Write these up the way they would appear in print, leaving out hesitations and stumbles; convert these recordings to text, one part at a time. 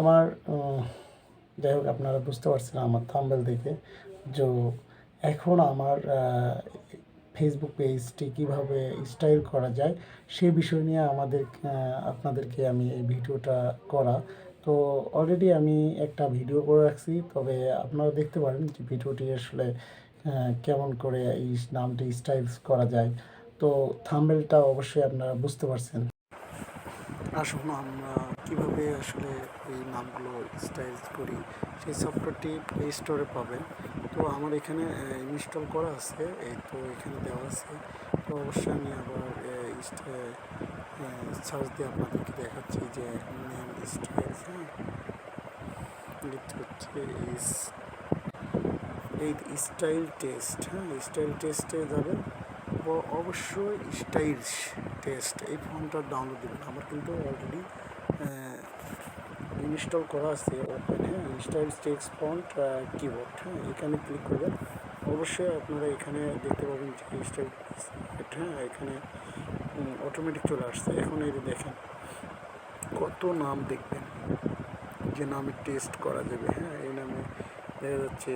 আমার যাই হোক, আপনারা বুঝতে পারছেন আমার থাম্বনেল দেখে যে এখন আমার ফেসবুক পেজটি কীভাবে স্টাইল করা যায় সেই বিষয় নিয়ে আপনাদেরকে আমি এই ভিডিওটা করা। তো অলরেডি আমি একটা ভিডিও করে রাখছি, তবে আপনারা দেখতে পারেন যে ভিডিওটি আসলে কেমন করে এই নামটি স্টাইলস করা যায়। তো থাম্বনেলটা অবশ্যই আপনারা বুঝতে পারছেন। আসুন আমরা কীভাবে আসলে এই নামগুলো স্টাইলস করি সেই সফটওয়্যারটি প্লে স্টোরে পাবেন। তো আমার এখানে ইনস্টল করা আছে, এই তো এখানে দেওয়া আছে। তো অবশ্যই আমি আবার সার্চ দিয়ে আপনাদেরকে দেখাচ্ছি যে নেম স্টাইলস, হ্যাঁ লিখতে হচ্ছে এই স্টাইল টেস্ট, হ্যাঁ স্টাইল টেস্টে যাবেন। অবশ্যই স্টাইল টেস্ট এই ফর্মটা ডাউনলোড দেবেন। আমার কিন্তু অলরেডি ইনস্টল করা আছে ওপেন, হ্যাঁ স্টাইল টেক্সট ফন্ট কিবোর্ড, হ্যাঁ এখানে ক্লিক করবেন। অবশ্যই আপনারা এখানে দেখতে পাবেন যে স্টাইল, হ্যাঁ এখানে অটোমেটিক চলে আসছে। এখন এই দেখেন কত নাম দেখবেন যে নামে টেস্ট করা যাবে, হ্যাঁ এই নামে দেখা যাচ্ছে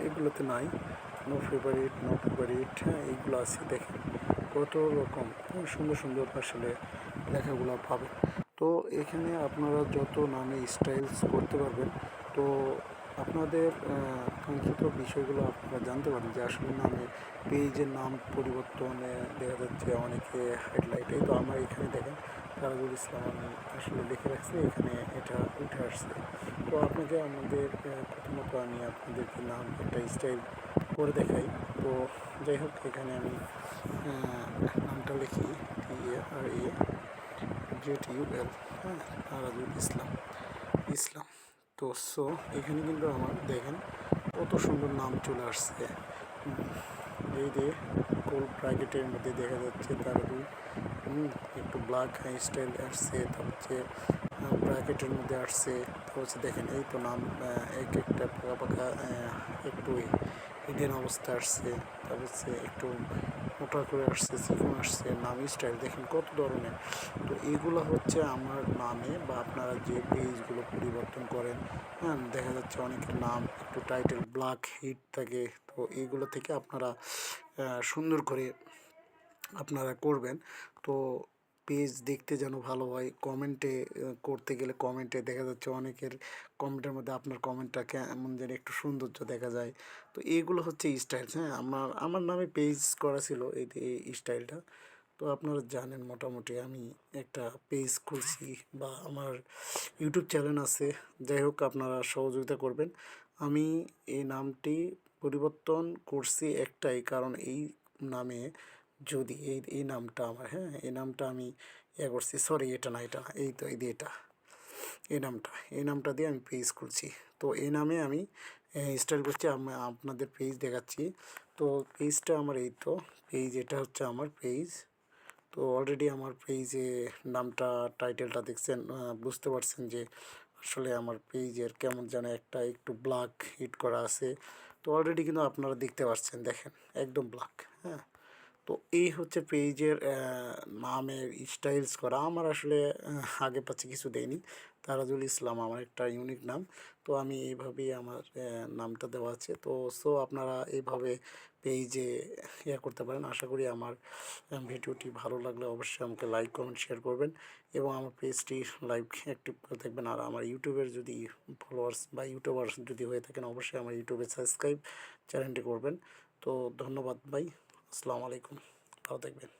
এগুলোতে নাই, নো ফেভারিট, হ্যাঁ এইগুলো আছে। দেখেন কত রকম সুন্দর সুন্দর আসলে লেখাগুলো পাবেন। তো এখানে আপনারা যত নামে স্টাইলস করতে পারবেন, তো আপনাদের কাঙ্ক্ষিত বিষয়গুলো আপনারা জানতে পারেন যে আসলে নামে পেজের নাম পরিবর্তনে দেখা যাচ্ছে অনেকে হেডলাইট, এই তো আমার এখানে দেখেন তারাজুল ইসলাম আমি আসলে লিখে রাখছি, এখানে এটা উঠে আসছে। তো আপনাকে প্রথমত আমি আপনাদেরকে নাম একটা স্টাইল করে দেখাই। তো যাই হোক এখানে আমি নামটা লিখি TARAJUL, হ্যাঁ তারাজুল ইসলাম। তো এখানে কিন্তু আমার দেখেন কত সুন্দর নাম চলে আসছে। এই যে কোল ব্র্যাকেটের মধ্যে দেখা যাচ্ছে তারাজুল, একটু ব্ল্যাক স্টাইল আসছে, তারপর হচ্ছে ব্র্যাকেটের মধ্যে আসছে। তারপর হচ্ছে দেখেন এই তো নাম এক একটা পাকা পাকা একটু হিডেন অবস্থা আসছে, তারপর হচ্ছে একটু মোটা করে আসছে, চিকন আসছে, নাম স্টাইল দেখেন কত ধরনের। তো এইগুলো হচ্ছে আমার নামে বা আপনারা যে পেজগুলো পরিবর্তন করেন, হ্যাঁ দেখা যাচ্ছে অনেকের নাম একটু টাইটেল ব্ল্যাক হিট থাকে। তো এইগুলো থেকে আপনারা সুন্দর করে আপনারা করবেন। তো পেজ দেখতে যেন ভালো হয়, কমেন্টে করতে গেলে কমেন্টে দেখা যাচ্ছে অনেকের কমেন্টের মধ্যে আপনার কমেন্টটা কেমন যেন একটু সৌন্দর্য দেখা যায়। তো এইগুলো হচ্ছে স্টাইলস, হ্যাঁ আমার নামে পেজ করা ছিল এই স্টাইলটা। তো আপনারা জানেন মোটামুটি আমি একটা পেজ খুলছি বা আমার ইউটিউব চ্যানেল আছে। যাই হোক আপনারা সহযোগিতা করবেন। আমি এই নামটি পরিবর্তন করছি একটাই কারণ, এই নামে যদি এই নামটা আমার, হ্যাঁ এই নামটা আমি করছি, সরি এটা না, এটা এই তো এটা এই নামটা দিয়ে আমি পেজ খুলছি। তো এই নামে আমি স্টাইল করছি, আমি আপনাদের পেজ দেখাচ্ছি। তো পেজটা আমার এই তো পেজ, এটা হচ্ছে আমার পেজ। তো অলরেডি আমার পেজে নামটা টাইটেলটা দেখছেন, বুঝতে পারছেন যে আসলে আমার পেজের কেমন যেন একটা একটু ব্ল্যাক হিট করা আছে। তো অলরেডি কিন্তু আপনারা দেখতে পাচ্ছেন, দেখেন একদম ব্ল্যাক, হ্যাঁ। তো এই হচ্ছে পেজের নামের স্টাইলস করা। আমার আসলে আগে পাচ্ছে কিছু দেয়নি, তারাজুল ইসলাম আমার একটা ইউনিক নাম। তো আমি এইভাবেই আমার নামটা দেওয়া আছে। তো আপনারা এইভাবে পেজে করতে পারেন। আশা করি আমার ভিডিওটি ভালো লাগলে অবশ্যই আমাকে লাইক কমেন্ট শেয়ার করবেন এবং আমার পেজটি লাইক অ্যাক্টিভ করে থাকবেন। আর আমার ইউটিউবের যদি ফলোয়ার্স বা ইউটিউবার যদি হয়ে থাকেন অবশ্যই আমার ইউটিউবে সাবস্ক্রাইব চ্যানেলটি করবেন। তো ধন্যবাদ ভাই, আসসালামু আলাইকুম, ভালো থাকবেন।